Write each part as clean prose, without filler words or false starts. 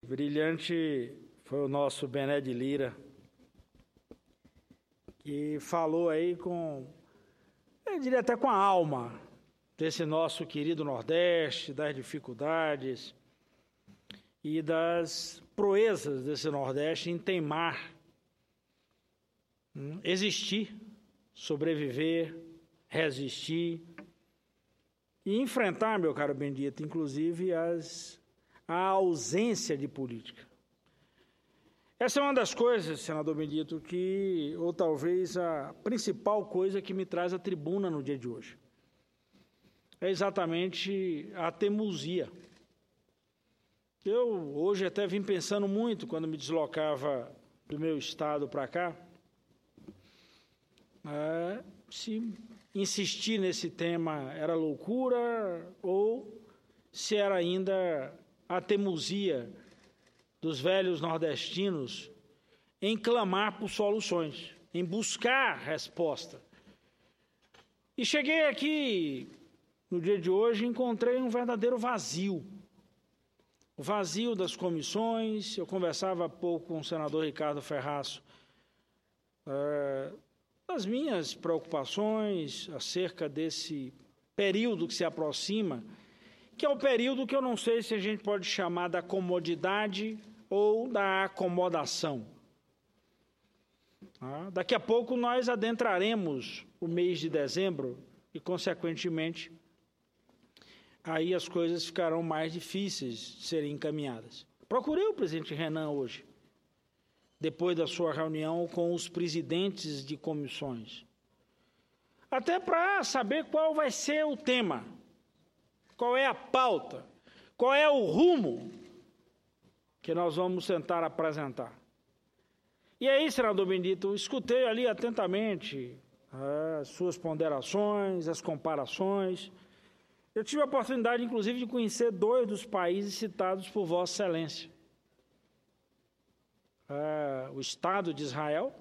Brilhante foi o nosso Bené de Lira, que falou aí eu diria até com a alma, desse nosso querido Nordeste, das dificuldades e das proezas desse Nordeste em teimar, existir, sobreviver, resistir e enfrentar, meu caro Bendito, inclusive a ausência de política. Essa é uma das coisas, senador Bendito, ou talvez a principal coisa que me traz à tribuna no dia de hoje. É exatamente a teimosia. Eu hoje até vim pensando muito, quando me deslocava do meu estado para cá, se insistir nesse tema era loucura ou se era ainda a teimosia dos velhos nordestinos em clamar por soluções, em buscar resposta. E cheguei aqui, no dia de hoje, e encontrei um verdadeiro vazio. O vazio das comissões. Eu conversava há pouco com o senador Ricardo Ferraço das minhas preocupações acerca desse período que se aproxima, que é o período que eu não sei se a gente pode chamar da comodidade ou da acomodação. Daqui a pouco nós adentraremos o mês de dezembro e, consequentemente, aí as coisas ficarão mais difíceis de serem encaminhadas. Procurei o presidente Renan hoje, depois da sua reunião com os presidentes de comissões, até para saber qual vai ser o tema, qual é a pauta, qual é o rumo que nós vamos tentar apresentar. E aí, senador Bendito, escutei ali atentamente as suas ponderações, as comparações. Eu tive a oportunidade, inclusive, de conhecer 2 dos países citados por Vossa Excelência. O Estado de Israel,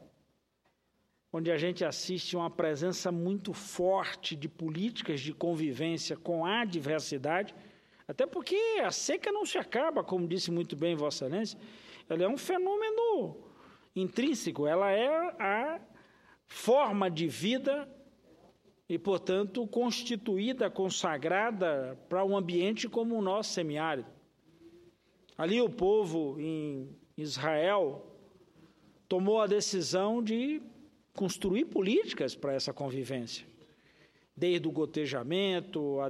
onde a gente assiste uma presença muito forte de políticas de convivência com a diversidade, até porque a seca não se acaba, como disse muito bem Vossa Excelência, ela é um fenômeno intrínseco, ela é a forma de vida e, portanto, constituída, consagrada para um ambiente como o nosso semiárido. Ali o povo em Israel tomou a decisão de construir políticas para essa convivência, desde o gotejamento, a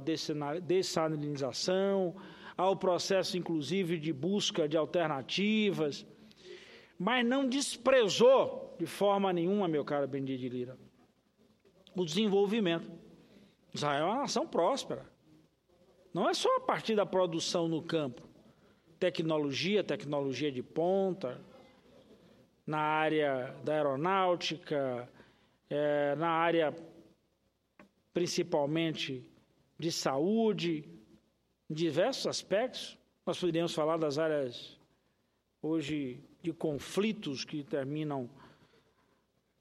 dessalinização, ao processo, inclusive, de busca de alternativas, mas não desprezou de forma nenhuma, meu caro Bendito de Lira, o desenvolvimento. Israel é uma nação próspera. Não é só a partir da produção no campo. Tecnologia de ponta, na área da aeronáutica, na área principalmente de saúde, em diversos aspectos. Nós poderíamos falar das áreas hoje de conflitos que terminam,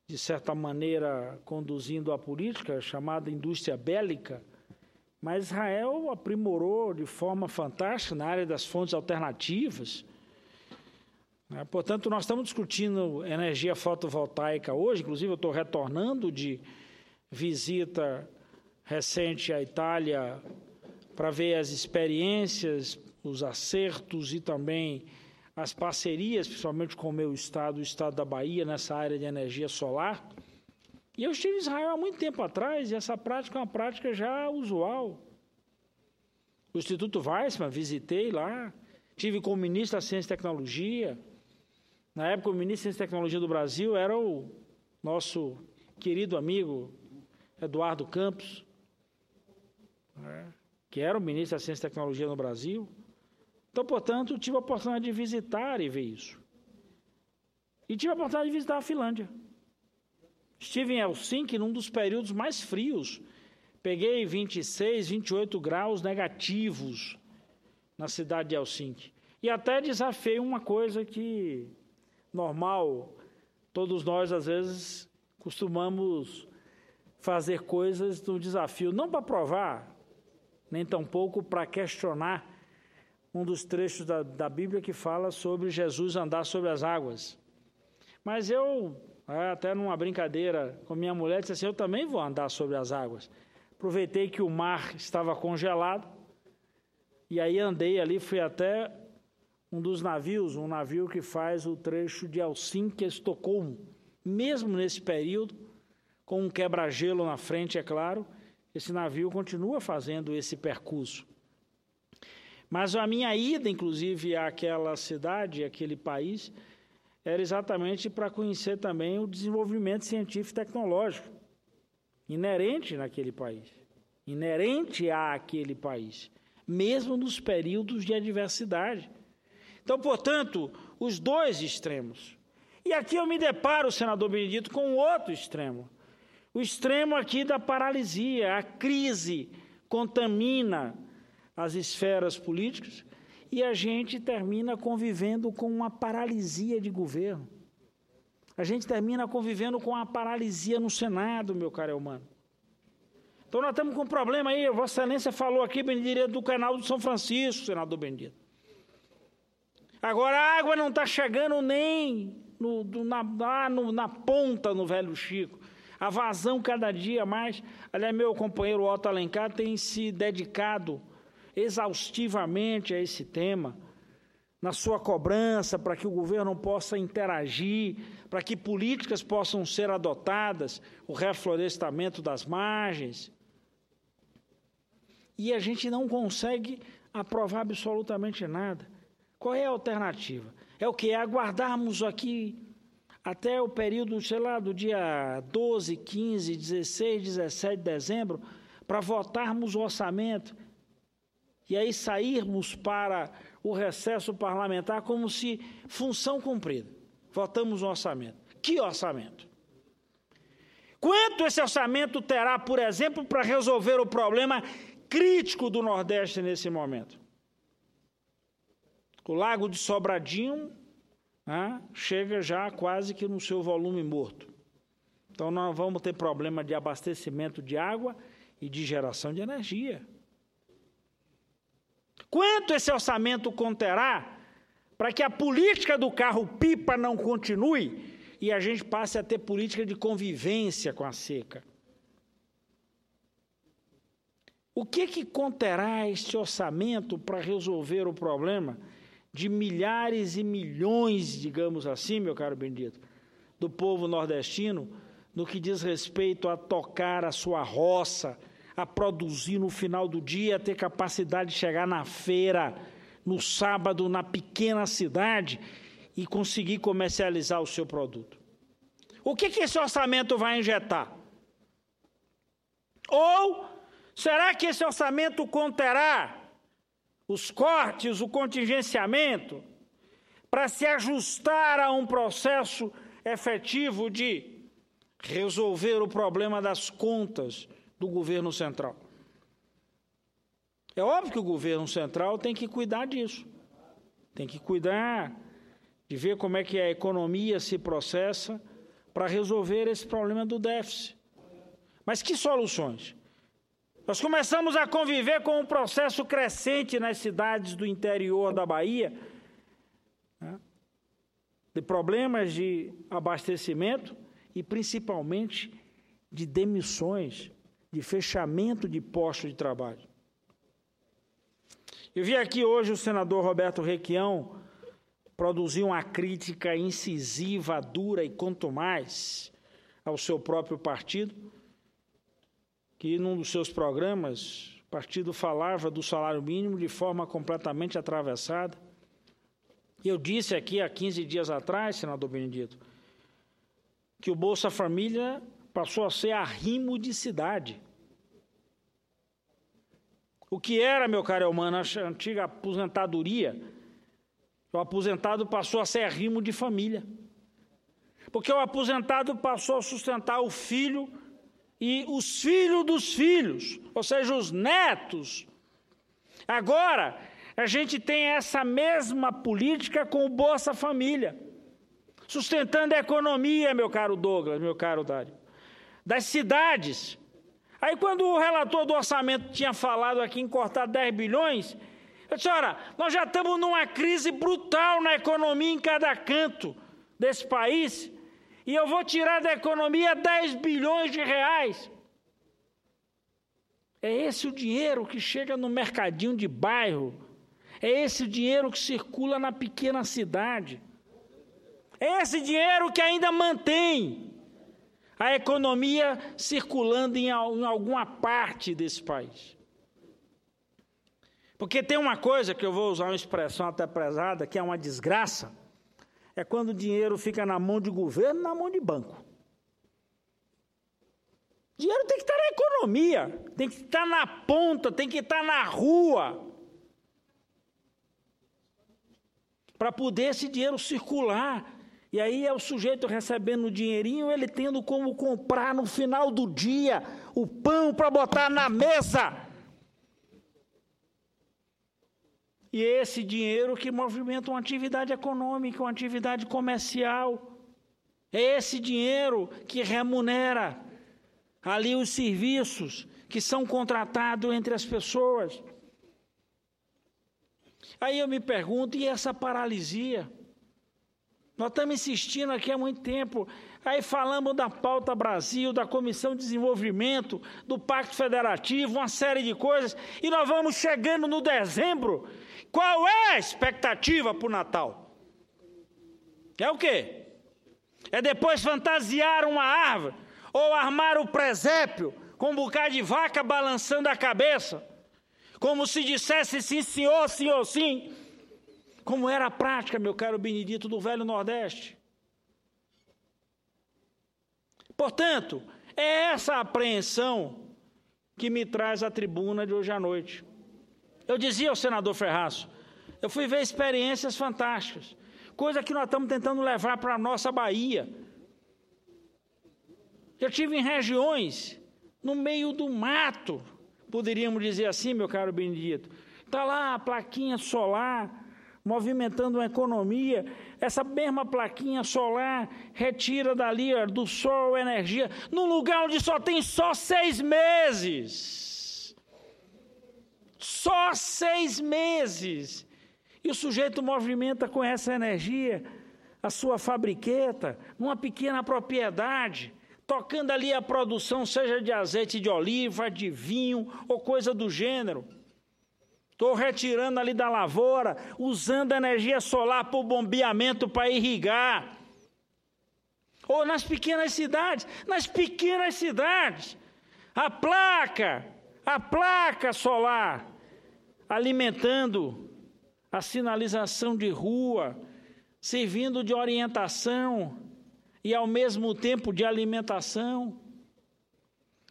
de certa maneira, conduzindo a política, chamada indústria bélica, mas Israel aprimorou de forma fantástica na área das fontes alternativas. Portanto, nós estamos discutindo energia fotovoltaica hoje, inclusive eu estou retornando de visita recente à Itália para ver as experiências, os acertos e também as parcerias, principalmente com o meu estado, o estado da Bahia, nessa área de energia solar. E eu estive em Israel há muito tempo atrás, e essa prática é uma prática já usual. O Instituto Weizmann, visitei lá, tive com o ministro da Ciência e Tecnologia. Na época, o ministro da Ciência e Tecnologia do Brasil era o nosso querido amigo Eduardo Campos, que era o ministro da Ciência e Tecnologia no Brasil. Então, portanto, tive a oportunidade de visitar e ver isso. E tive a oportunidade de visitar a Finlândia. Estive em Helsinki num dos períodos mais frios. Peguei 26, 28 graus negativos na cidade de Helsinki. E até desafiei uma coisa que, normal, todos nós, às vezes, costumamos fazer coisas no desafio, não para provar, nem tampouco para questionar um dos trechos da Bíblia que fala sobre Jesus andar sobre as águas. Mas eu, até numa brincadeira com minha mulher, disse assim, eu também vou andar sobre as águas. Aproveitei que o mar estava congelado, e aí andei ali, fui até um dos navios, um navio que faz o trecho de Helsinki a Estocolmo. Mesmo nesse período, com um quebra-gelo na frente, é claro, esse navio continua fazendo esse percurso. Mas a minha ida, inclusive, àquela cidade, àquele país, era exatamente para conhecer também o desenvolvimento científico e tecnológico inerente naquele país, inerente àquele país, mesmo nos períodos de adversidade. Então, portanto, os dois extremos. E aqui eu me deparo, senador Benedito, com um outro extremo. O extremo aqui da paralisia, a crise contamina as esferas políticas e a gente termina convivendo com uma paralisia de governo. A gente termina convivendo com uma paralisia no Senado, meu caro Elmano. Então nós estamos com um problema aí, Vossa Excelência falou aqui, Benedito, do canal do São Francisco, senador Benedito. Agora a água não está chegando nem na ponta, no Velho Chico. A vazão cada dia mais. Aliás, meu companheiro Otto Alencar tem se dedicado exaustivamente a esse tema, na sua cobrança para que o governo possa interagir, para que políticas possam ser adotadas, o reflorestamento das margens. E a gente não consegue aprovar absolutamente nada. Qual é a alternativa? É o quê? É aguardarmos aqui até o período, sei lá, do dia 12, 15, 16, 17 de dezembro, para votarmos o orçamento e aí sairmos para o recesso parlamentar como se função cumprida. Votamos o orçamento. Que orçamento? Quanto esse orçamento terá, por exemplo, para resolver o problema crítico do Nordeste nesse momento? O Lago de Sobradinho chega já quase que no seu volume morto. Então, nós vamos ter problema de abastecimento de água e de geração de energia. Quanto esse orçamento conterá para que a política do carro-pipa não continue e a gente passe a ter política de convivência com a seca? O que conterá este orçamento para resolver o problema de milhares e milhões, digamos assim, meu caro Benedito, do povo nordestino, no que diz respeito a tocar a sua roça, a produzir no final do dia, a ter capacidade de chegar na feira, no sábado, na pequena cidade e conseguir comercializar o seu produto? O que esse orçamento vai injetar? Ou será que esse orçamento conterá os cortes, o contingenciamento, para se ajustar a um processo efetivo de resolver o problema das contas do governo central? É óbvio que o governo central tem que cuidar disso, tem que cuidar de ver como é que a economia se processa para resolver esse problema do déficit. Mas que soluções? Nós começamos a conviver com um processo crescente nas cidades do interior da Bahia, de problemas de abastecimento e principalmente de demissões, de fechamento de postos de trabalho. Eu vi aqui hoje o senador Roberto Requião produzir uma crítica incisiva, dura e contumaz ao seu próprio partido, que num dos seus programas, o partido falava do salário mínimo de forma completamente atravessada. Eu disse aqui há 15 dias atrás, senador Benedito, que o Bolsa Família passou a ser arrimo de cidade. O que era, meu caro Elmano, a antiga aposentadoria, o aposentado passou a ser arrimo de família. Porque o aposentado passou a sustentar o filho e os filhos dos filhos, ou seja, os netos. Agora, a gente tem essa mesma política com o Bolsa Família, sustentando a economia, meu caro Douglas, meu caro Dário, das cidades. Aí, quando o relator do orçamento tinha falado aqui em cortar 10 bilhões, Eu disse, ora, nós já estamos numa crise brutal na economia em cada canto desse país, e eu vou tirar da economia 10 bilhões de reais. É esse o dinheiro que chega no mercadinho de bairro, é esse o dinheiro que circula na pequena cidade, é esse dinheiro que ainda mantém a economia circulando em alguma parte desse país. Porque tem uma coisa que eu vou usar uma expressão até pesada, que é uma desgraça, é quando o dinheiro fica na mão de governo, na mão de banco. O dinheiro tem que estar na economia, tem que estar na ponta, tem que estar na rua, para poder esse dinheiro circular. E aí é o sujeito recebendo o dinheirinho, ele tendo como comprar no final do dia o pão para botar na mesa. E é esse dinheiro que movimenta uma atividade econômica, uma atividade comercial. É esse dinheiro que remunera ali os serviços que são contratados entre as pessoas. Aí eu me pergunto, e essa paralisia? Nós estamos insistindo aqui há muito tempo, aí falamos da Pauta Brasil, da Comissão de Desenvolvimento, do Pacto Federativo, uma série de coisas, e nós vamos chegando no dezembro. Qual é a expectativa para o Natal? É o quê? É depois fantasiar uma árvore, ou armar o presépio com um bocado de vaca balançando a cabeça, como se dissesse sim, senhor, sim. Como era a prática, meu caro Benedito, do Velho Nordeste. Portanto, é essa apreensão que me traz à tribuna de hoje à noite. Eu dizia ao senador Ferraço, eu fui ver experiências fantásticas, coisa que nós estamos tentando levar para a nossa Bahia. Eu estive em regiões, no meio do mato, poderíamos dizer assim, meu caro Benedito. Está lá a plaquinha solar, movimentando uma economia, essa mesma plaquinha solar retira dali do sol energia, num lugar onde só tem 6 meses. Só 6 meses. E o sujeito movimenta com essa energia a sua fabriqueta, numa pequena propriedade, tocando ali a produção, seja de azeite de oliva, de vinho ou coisa do gênero. Estou retirando ali da lavoura, usando energia solar para o bombeamento, para irrigar. Ou nas pequenas cidades, a placa solar, alimentando a sinalização de rua, servindo de orientação e ao mesmo tempo de alimentação.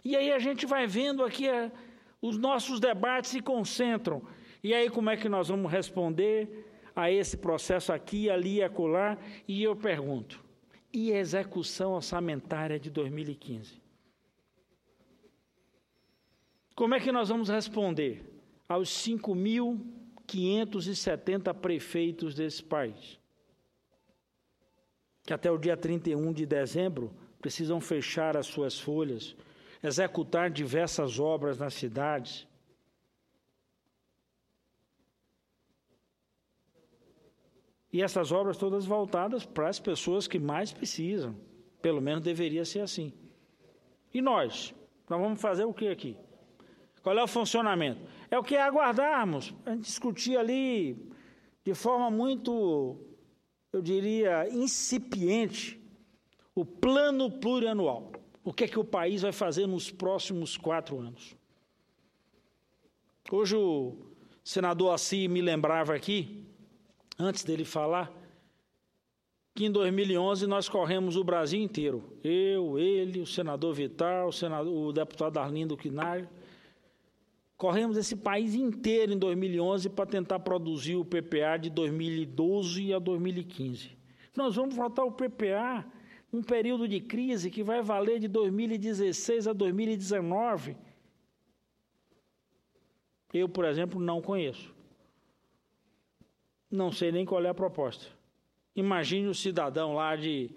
E aí a gente vai vendo aqui, os nossos debates se concentram. E aí como é que nós vamos responder a esse processo aqui, ali e acolá? E eu pergunto, e a execução orçamentária de 2015? Como é que nós vamos responder aos 5.570 prefeitos desse país, que até o dia 31 de dezembro precisam fechar as suas folhas, executar diversas obras nas cidades? E essas obras todas voltadas para as pessoas que mais precisam. Pelo menos deveria ser assim. E nós? Nós vamos fazer o que aqui? Qual é o funcionamento? É o que aguardarmos. A gente discutir ali de forma muito, eu diria, incipiente, o plano plurianual. O que é que o país vai fazer nos próximos 4 anos? Hoje o senador Assis me lembrava aqui, antes dele falar, que em 2011 nós corremos o Brasil inteiro. Eu, ele, o senador Vital, o deputado Arlindo Quinalha. Corremos esse país inteiro em 2011 para tentar produzir o PPA de 2012 a 2015. Nós vamos votar o PPA num período de crise que vai valer de 2016 a 2019. Eu, por exemplo, não conheço. Não sei nem qual é a proposta. Imagine o cidadão lá de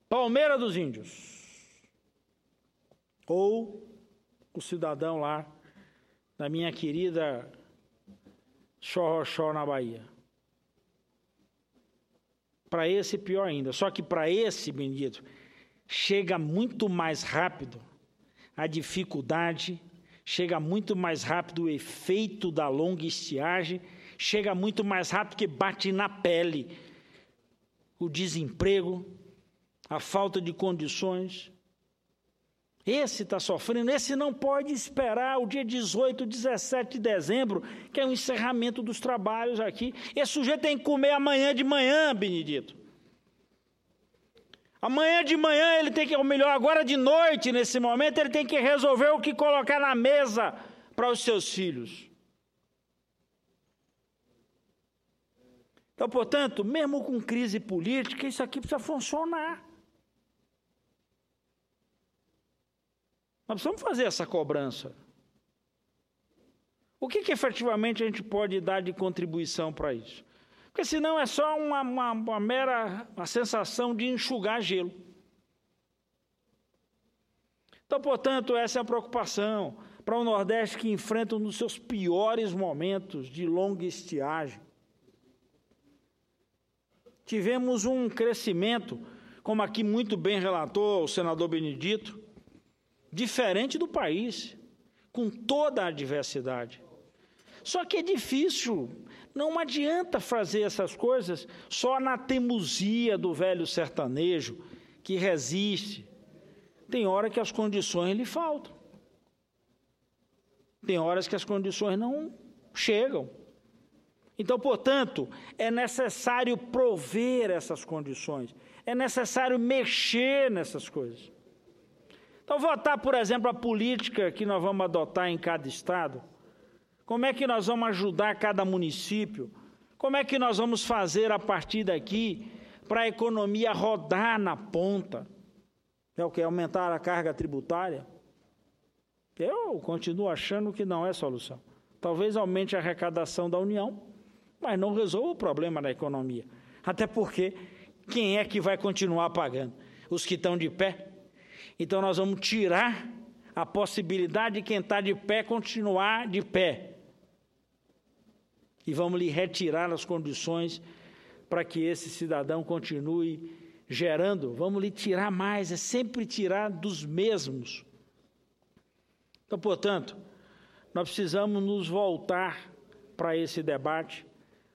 Palmeira dos Índios. Ou o cidadão lá da minha querida Xorroxó na Bahia. Para esse, pior ainda. Só que para esse, Benedito, chega muito mais rápido a dificuldade, chega muito mais rápido o efeito da longa estiagem, chega muito mais rápido que bate na pele o desemprego, a falta de condições. Esse está sofrendo, esse não pode esperar o dia 18, 17 de dezembro, que é o encerramento dos trabalhos aqui. Esse sujeito tem que comer amanhã de manhã, Benedito. Amanhã de manhã ele tem que, ou melhor, agora de noite, nesse momento, ele tem que resolver o que colocar na mesa para os seus filhos. Então, portanto, mesmo com crise política, isso aqui precisa funcionar. Nós precisamos fazer essa cobrança. O que efetivamente a gente pode dar de contribuição para isso? Porque senão é só uma mera sensação de enxugar gelo. Então, portanto, essa é a preocupação para o Nordeste que enfrenta um dos seus piores momentos de longa estiagem. Tivemos um crescimento, como aqui muito bem relatou o senador Benedito, diferente do país, com toda a diversidade. Só que é difícil, não adianta fazer essas coisas só na teimosia do velho sertanejo, que resiste. Tem hora que as condições lhe faltam. Tem horas que as condições não chegam. Então, portanto, é necessário prover essas condições, é necessário mexer nessas coisas. Então, votar, por exemplo, a política que nós vamos adotar em cada estado, como é que nós vamos ajudar cada município, como é que nós vamos fazer a partir daqui para a economia rodar na ponta, é o que? Aumentar a carga tributária? Eu continuo achando que não é solução. Talvez aumente a arrecadação da União, mas não resolva o problema da economia. Até porque, quem é que vai continuar pagando? Os que estão de pé? Então, nós vamos tirar a possibilidade de quem está de pé continuar de pé. E vamos lhe retirar as condições para que esse cidadão continue gerando. Vamos lhe tirar mais, é sempre tirar dos mesmos. Então, portanto, nós precisamos nos voltar para esse debate,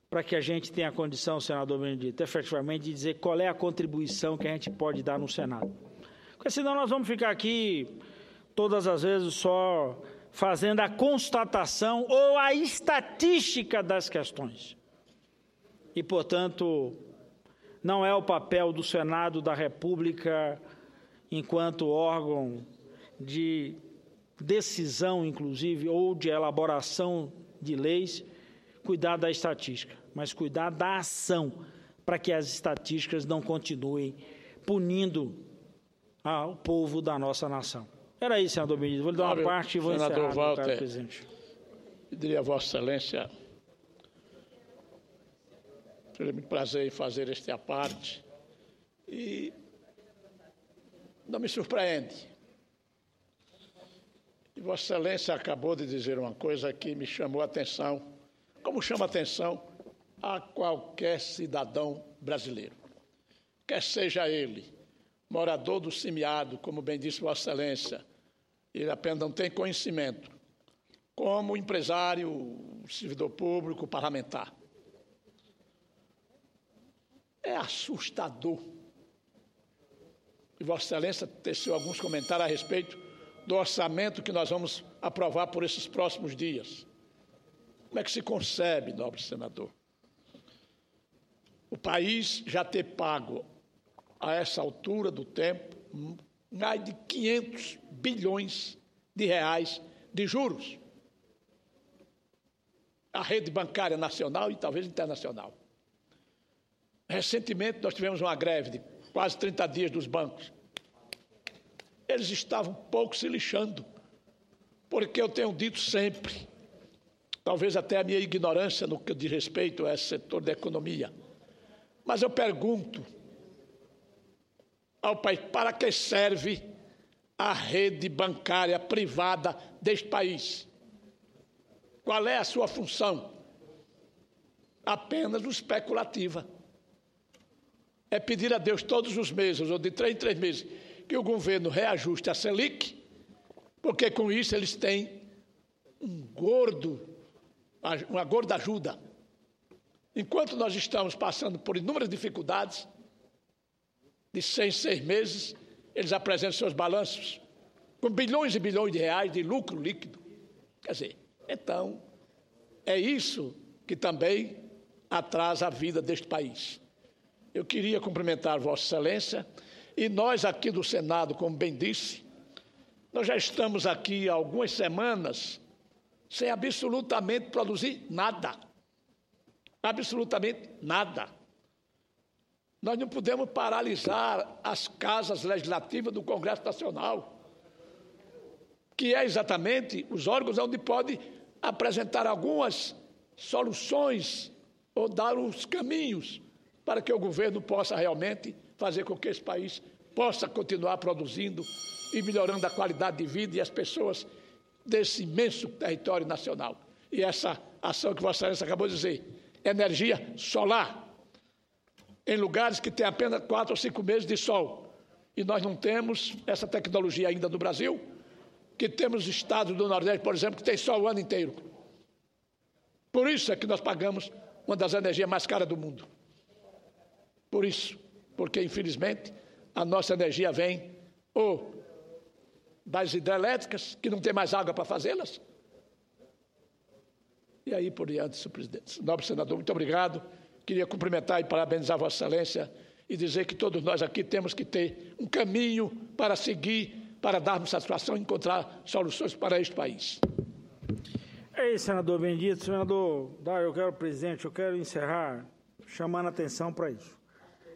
para que a gente tenha a condição, senador Benedito, efetivamente de dizer qual é a contribuição que a gente pode dar no Senado. Porque senão nós vamos ficar aqui todas as vezes só fazendo a constatação ou a estatística das questões. E, portanto, não é o papel do Senado da República, enquanto órgão de decisão, inclusive, ou de elaboração de leis, cuidar da estatística, mas cuidar da ação, para que as estatísticas não continuem punindo ao povo da nossa nação. Era isso, senador Benedito. Vou lhe dar uma parte e vou encerrar. Senador Walter, pediria a Vossa Excelência, foi muito prazer em fazer este à parte, e não me surpreende. E Vossa Excelência acabou de dizer uma coisa que me chamou a atenção, como chama a atenção a qualquer cidadão brasileiro, quer seja ele morador do semiárido, como bem disse Vossa Excelência, ele apenas não tem conhecimento, como empresário, servidor público, parlamentar. É assustador. E Vossa Excelência teceu alguns comentários a respeito do orçamento que nós vamos aprovar por esses próximos dias. Como é que se concebe, nobre senador, o país já ter pago, a essa altura do tempo, mais de 500 bilhões de reais de juros? A rede bancária nacional e talvez internacional. Recentemente, nós tivemos uma greve de quase 30 dias dos bancos. Eles estavam um pouco se lixando, porque eu tenho dito sempre, talvez até a minha ignorância no que diz respeito a esse setor da economia, mas eu pergunto ao país, para que serve a rede bancária privada deste país? Qual é a sua função? apenas especulativa. É pedir a Deus todos os meses, ou de 3 em 3 meses, que o governo reajuste a Selic, porque com isso eles têm uma gorda ajuda. Enquanto nós estamos passando por inúmeras dificuldades, de 6 em 6 meses, eles apresentam seus balanços com bilhões e bilhões de reais de lucro líquido. Quer dizer, então, é isso que também atrasa a vida deste país. Eu queria cumprimentar Vossa Excelência e nós aqui do Senado, como bem disse, nós já estamos aqui há algumas semanas sem absolutamente produzir nada. Absolutamente nada. Nós não podemos paralisar as casas legislativas do Congresso Nacional, que é exatamente os órgãos onde pode apresentar algumas soluções ou dar os caminhos para que o governo possa realmente fazer com que esse país possa continuar produzindo e melhorando a qualidade de vida e as pessoas desse imenso território nacional. E essa ação que Vossa Excelência acabou de dizer, energia solar, em lugares que tem apenas 4 ou 5 meses de sol. E nós não temos essa tecnologia ainda no Brasil, que temos estados do Nordeste, por exemplo, que tem sol o ano inteiro. Por isso é que nós pagamos uma das energias mais caras do mundo. Por isso, porque infelizmente a nossa energia vem ou das hidrelétricas, que não tem mais água para fazê-las, e aí por diante, senhor presidente. Nobre senador, muito obrigado. Queria cumprimentar e parabenizar Vossa Excelência e dizer que todos nós aqui temos que ter um caminho para seguir, para darmos satisfação e encontrar soluções para este país. É isso, senador Bendito. Senador Dário, presidente, eu quero encerrar chamando a atenção para isso.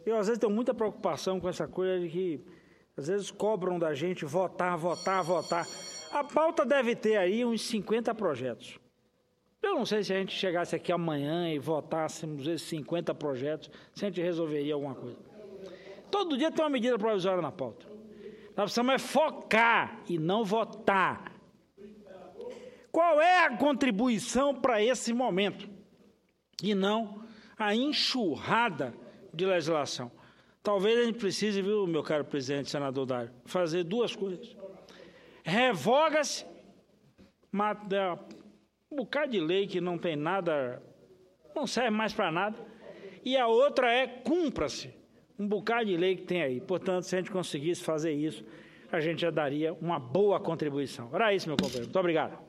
Eu, às vezes, tenho muita preocupação com essa coisa de que, às vezes, cobram da gente votar. A pauta deve ter aí uns 50 projetos. Eu não sei se a gente chegasse aqui amanhã e votássemos esses 50 projetos, se a gente resolveria alguma coisa. Todo dia tem uma medida provisória na pauta. Nós precisamos focar e não votar. Qual é a contribuição para esse momento? E não a enxurrada de legislação. Talvez a gente precise, viu, meu caro presidente, senador Dário, fazer 2 coisas. Revoga-se um bocado de lei que não tem nada, não serve mais para nada, e a outra é cumpra-se um bocado de lei que tem aí. Portanto, se a gente conseguisse fazer isso, a gente já daria uma boa contribuição. Era isso, meu companheiro. Muito obrigado.